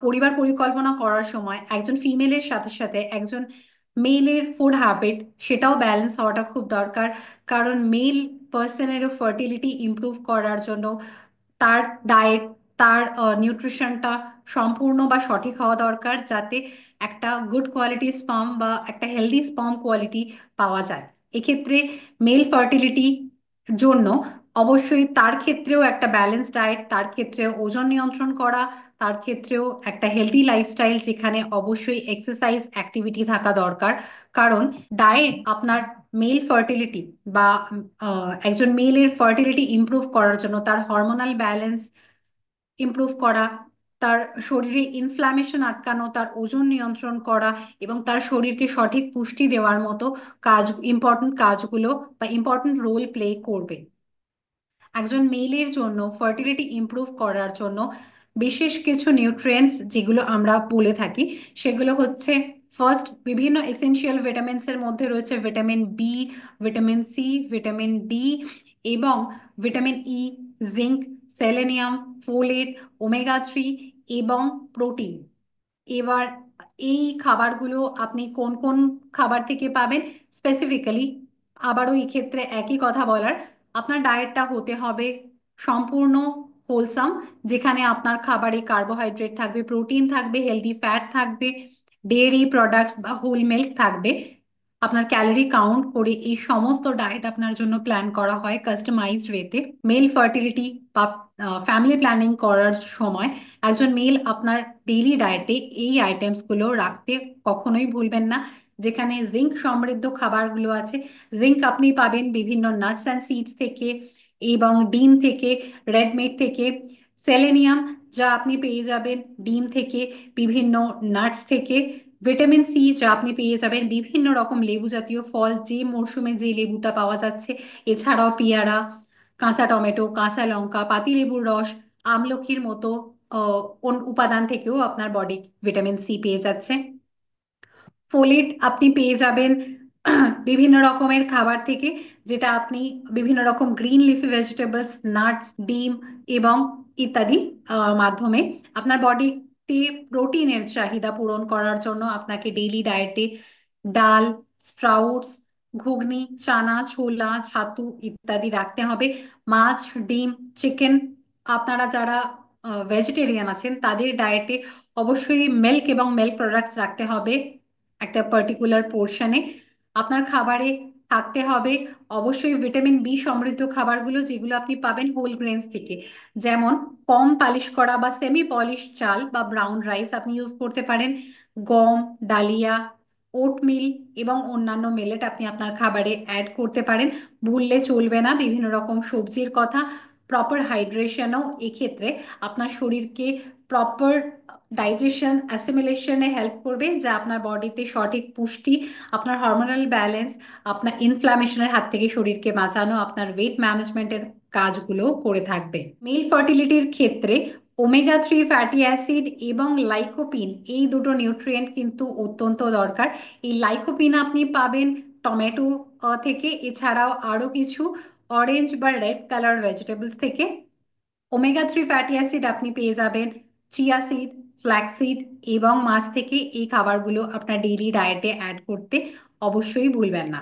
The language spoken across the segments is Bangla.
পরিবার পরিকল্পনা করার সময় একজন ফিমেলের সাথে সাথে একজন মেলের ফুড হ্যাবিট সেটাও ব্যালেন্স হওয়াটা খুব দরকার। কারণ মেল পার্সনেরও ফার্টিলিটি ইমপ্রুভ করার জন্য তার ডায়েট, তার নিউট্রিশনটা সম্পূর্ণ বা সঠিক হওয়া দরকার, যাতে একটা গুড কোয়ালিটি স্পার্ম বা একটা হেলদি স্পার্ম কোয়ালিটি পাওয়া যায়। এক্ষেত্রে মেল ফার্টিলিটি জন্য অবশ্যই তার ক্ষেত্রেও একটা ব্যালেন্স ডায়েট, তার ক্ষেত্রেও ওজন নিয়ন্ত্রণ করা, তার ক্ষেত্রেও একটা হেলদি লাইফস্টাইল যেখানে অবশ্যই এক্সারসাইজ অ্যাক্টিভিটি থাকা দরকার। কারণ ডায়েট আপনার মেল ফার্টিলিটি বা একজন মেলের ফার্টিলিটি ইমপ্রুভ করার জন্য, তার হরমোনাল ব্যালেন্স ইমপ্রুভ করা, তার শরীরে ইনফ্ল্যামেশন আটকানো, তার ওজন নিয়ন্ত্রণ করা এবং তার শরীরকে সঠিক পুষ্টি দেওয়ার মতো কাজ, ইম্পর্টেন্ট কাজগুলো বা ইম্পর্টেন্ট রোল প্লে করবে। একজন মেলের জন্য ফার্টিলিটি ইমপ্রুভ করার জন্য বিশেষ কিছু নিউট্রিয়েন্টস যেগুলো আমরা বলে থাকি সেগুলো হচ্ছে, ফার্স্ট, বিভিন্ন এসেনশিয়াল ভিটামিনসের মধ্যে রয়েছে vitamin B, vitamin C, vitamin D এবং vitamin E, zinc, selenium, folate, omega 3 এবং প্রোটিন। এবার এই খাবারগুলো আপনি কোন কোন খাবার থেকে পাবেন স্পেসিফিক্যালি, আবারও এই ক্ষেত্রে একই কথা বলার, আপনার ডায়েটটা হতে হবে সম্পূর্ণ হোলসাম, যেখানে আপনার খাবারে কার্বোহাইড্রেট থাকবে, প্রোটিন থাকবে, হেলদি ফ্যাট থাকবে, ডেয়ারি প্রোডাক্টস বা হোল মিল্ক থাকবে। আপনার ক্যালোরি কাউন্ট করে এই সমস্ত ডায়েট আপনার জন্য প্ল্যান করা হয় কাস্টমাইজড ওয়েতে। মেল ফার্টিলিটি বা ফ্যামিলি প্ল্যানিং করার সময় একজন মেল আপনার ডেইলি ডায়েটে এই আইটেমসগুলো রাখতে কখনোই ভুলবেন না। যেখানে জিঙ্ক সমৃদ্ধ খাবারগুলো আছে, জিঙ্ক আপনি পাবেন বিভিন্ন নাটস অ্যান্ড সিডস থেকে এবং ডিম থেকে, রেড মিট থেকে। সেলেনিয়াম যা আপনি পেয়ে যাবেন ডিম থেকে, বিভিন্ন নাটস থেকে। ভিটামিন সি যা আপনি পেয়ে যাবেন বিভিন্ন রকম লেবু জাতীয় ফল, যে মরশুমে যে লেবুটা পাওয়া যাচ্ছে। এছাড়াও পেয়ারা, কাঁচা টমেটো, কাঁচা লঙ্কা, পাতিলেবুর রস, আমলকির মতো উপাদান থেকেও আপনার বডি ভিটামিন সি পেয়ে যাচ্ছে। ফোলেট আপনি পেয়ে যাবেন বিভিন্ন রকমের খাবার থেকে, যেটা আপনি বিভিন্ন রকম গ্রিন লিফি ভেজিটেবলস, নাটস, ডিম এবং ইত্যাদি মাধ্যমে আপনার বডিতে প্রোটিনের চাহিদা পূরণ করার জন্য আপনাকে ডেইলি ডায়েটে ডাল, স্প্রাউটস, ঘুগনি, চানা, ছোলা, ছাতু ইত্যাদি রাখতে হবে। মাছ, ডিম, চিকেন, আপনারা যারা ভেজিটেরিয়ান আছেন তাদের ডায়েটে অবশ্যই মিল্ক এবং মিল্ক প্রোডাক্টস রাখতে হবে একটা পার্টিকুলার পোর্শনে। আপনার খাবারে থাকতে হবে অবশ্যই ভিটামিন বি সমৃদ্ধ খাবারগুলো, যেগুলো আপনি পাবেন হোল গ্রেনস থেকে। যেমন কম পালিশ করা বা সেমি পলিশ চাল বা ব্রাউন রাইস আপনি ইউজ করতে পারেন। গম, ডালিয়া, ওটমিল এবং অন্যান্য মিলেট আপনি আপনার খাবারে অ্যাড করতে পারেন। ভুললে চলবে না বিভিন্ন রকম সবজির কথা। প্রপার হাইড্রেশনও এক্ষেত্রে আপনার শরীরকে প্রপার ডাইজেশন অ্যাসিমিলেশনে হেল্প করবে, যা আপনার বডিতে সঠিক পুষ্টি, আপনার হরমোনাল ব্যালেন্স, আপনার ইনফ্ল্যামেশনের হাত থেকে শরীরকে বাঁচানো, আপনার ওয়েট ম্যানেজমেন্টের কাজগুলো করে থাকবে। মেল ফার্টিলিটির ক্ষেত্রে ওমেগা 3 ফ্যাটি অ্যাসিড এবং লাইকোপিন, এই দুটো নিউট্রিয়েন্ট কিন্তু অত্যন্ত দরকার। এই লাইকোপিন আপনি পাবেন টমেটো থেকে, এছাড়াও আরও কিছু অরেঞ্জ বা রেড কালার ভেজিটেবলস থেকে। ওমেগা 3 ফ্যাটি অ্যাসিড আপনি পেয়ে যাবেন চিয়া সিড, ফ্ল্যাক্সিড এবং মাছ থেকে। এই খাবারগুলো আপনার ডেইলি ডায়েটে অ্যাড করতে অবশ্যই ভুলবেন না।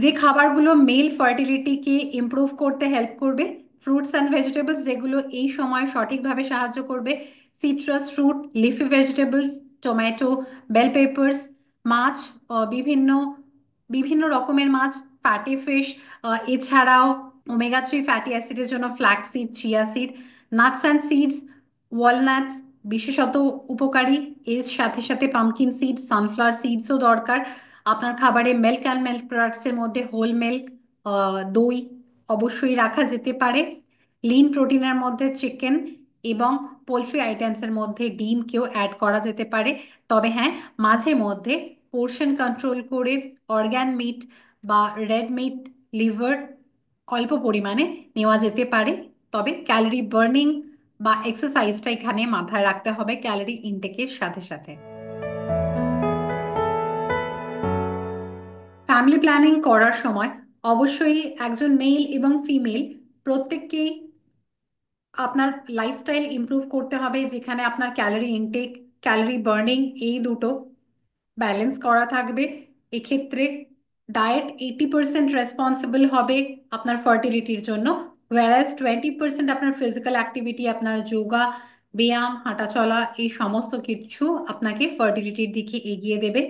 যে খাবারগুলো মেল ফার্টিলিটিকে ইমপ্রুভ করতে হেল্প করবে, ফ্রুটস অ্যান্ড ভেজিটেবলস যেগুলো এই সময় সঠিকভাবে সাহায্য করবে, citrus fruit, leafy vegetables, tomato, bell peppers, মাছ, বিভিন্ন বিভিন্ন রকমের মাছ, ফ্যাটি ফিশ, এছাড়াও ওমেগা 3 ফ্যাটি অ্যাসিডের জন্য flaxseed, chia seed, nuts and seeds, walnuts বিশেষত উপকারী। এর সাথে সাথে পামকিন সিড, সানফ্লাওয়ার সিডসও দরকার। আপনার খাবারে মিল্ক অ্যান্ড মিল্ক প্রোডাক্টসের মধ্যে হোল মিল্ক, দই অবশ্যই রাখা যেতে পারে। লিন প্রোটিনের মধ্যে চিকেন এবং পোলট্রি আইটেমসের মধ্যে ডিমকেও অ্যাড করা যেতে পারে। তবে হ্যাঁ, মাঝে মধ্যে পোর্শন কন্ট্রোল করে অর্গ্যান মিট বা রেড মিট, লিভার অল্প পরিমাণে নেওয়া যেতে পারে। তবে ক্যালোরি বার্নিং বা এক্সারসাইজটা এখানে মাথায় রাখতে হবে ক্যালোরি ইনটেকের সাথে সাথে। ফ্যামিলি প্ল্যানিং করার সময় অবশ্যই একজন মেল এবং ফিমেল প্রত্যেককেই আপনার লাইফস্টাইল ইমপ্রুভ করতে হবে, যেখানে আপনার ক্যালোরি ইনটেক, ক্যালোরি বার্নিং এই দুটো ব্যালেন্স করা থাকবে। এক্ষেত্রে ডায়েট 80% রেসপন্সিবল হবে আপনার ফার্টিলিটির জন্য, ওয়ারাস 20% আপনার ফিজিক্যাল অ্যাক্টিভিটি, আপনার যোগা, ব্যায়াম, হাঁটাচলা, এই সমস্ত কিছু আপনাকে ফার্টিলিটির দিকে এগিয়ে দেবে।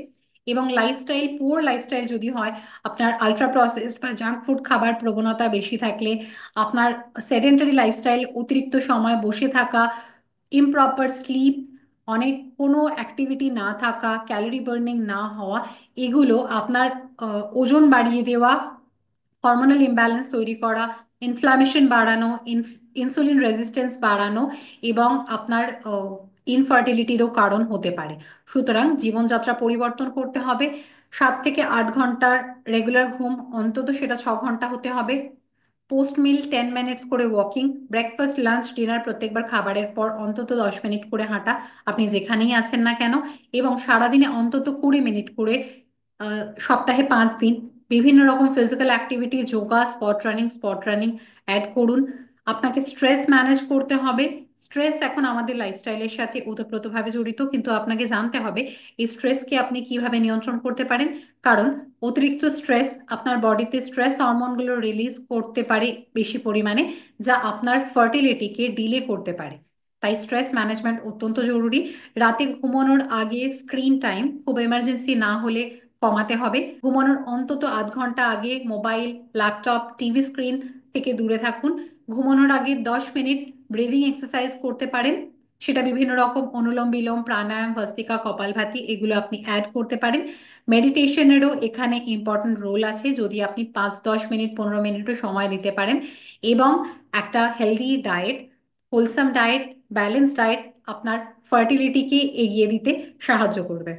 এবং লাইফস্টাইল, পুয়ার লাইফস্টাইল যদি হয়, আপনার আলট্রা প্রসেসড বা জাঙ্ক ফুড খাবার প্রবণতা বেশি থাকলে, আপনার সেডেন্টারি লাইফস্টাইল, অতিরিক্ত সময় বসে থাকা, ইমপ্রপার স্লিপ, অনেক কোনো অ্যাক্টিভিটি না থাকা, ক্যালোরি বার্নিং না হওয়া, এগুলো আপনার ওজন বাড়িয়ে দেওয়া, হরমোনাল ইমব্যালেন্স তৈরি করা, ইনফ্ল্যামেশন বাড়ানো, ইনসুলিন রেজিস্ট্যান্স বাড়ানো এবং আপনার ইনফার্টিলিটিরও কারণ হতে পারে। সুতরাং জীবনযাত্রা পরিবর্তন করতে হবে। 7 থেকে 8 ঘন্টার রেগুলার ঘুম, অন্তত সেটা 6 ঘন্টা হতে হবে। পোস্ট মিল 10 মিনিটস করে ওয়াকিং, ব্রেকফাস্ট, লাঞ্চ, ডিনার প্রত্যেকবার খাবারের পর অন্তত 10 মিনিট করে হাঁটা, আপনি যেখানেই আছেন না কেন। এবং সারাদিনে অন্তত 20 মিনিট করে, সপ্তাহে 5 দিন বিভিন্ন রকম physical activity, yoga, spot running add করুন। আপনাকে স্ট্রেস ম্যানেজ করতে হবে। স্ট্রেস এখন আমাদের লাইফস্টাইলের সাথে ওতপ্রোতভাবে জড়িত, কিন্তু আপনাকে জানতে হবে এই স্ট্রেসকে আপনি কিভাবে নিয়ন্ত্রণ করতে পারেন। কারণ অতিরিক্ত স্ট্রেস আপনার বডিতে স্ট্রেস হরমোনগুলো রিলিজ করতে পারে বেশি পরিমাণে, যা আপনার ফার্টিলিটিকে ডিলে করতে পারে। তাই স্ট্রেস ম্যানেজমেন্ট অত্যন্ত জরুরি। রাতে ঘুমানোর আগে স্ক্রিন টাইম খুব এমার্জেন্সি না হলে কমাতে হবে। ঘুমানোর অন্তত আধ ঘন্টা আগে মোবাইল, ল্যাপটপ, টিভি স্ক্রিন থেকে দূরে থাকুন। ঘুমানোর আগে 10 মিনিট ব্রিদিং এক্সারসাইজ করতে পারেন। সেটা বিভিন্ন রকম অনুলোম বিলোম, প্রাণায়াম, ভস্ত্রিকা, কপালভাতি, এগুলো আপনি অ্যাড করতে পারেন। মেডিটেশনেরও এখানে ইম্পর্ট্যান্ট রোল আছে, যদি আপনি 5-10 মিনিট, 15 মিনিটও সময় দিতে পারেন। এবং একটা healthy diet, wholesome diet, balance diet আপনার ফার্টিলিটিকে এগিয়ে দিতে সাহায্য করবে।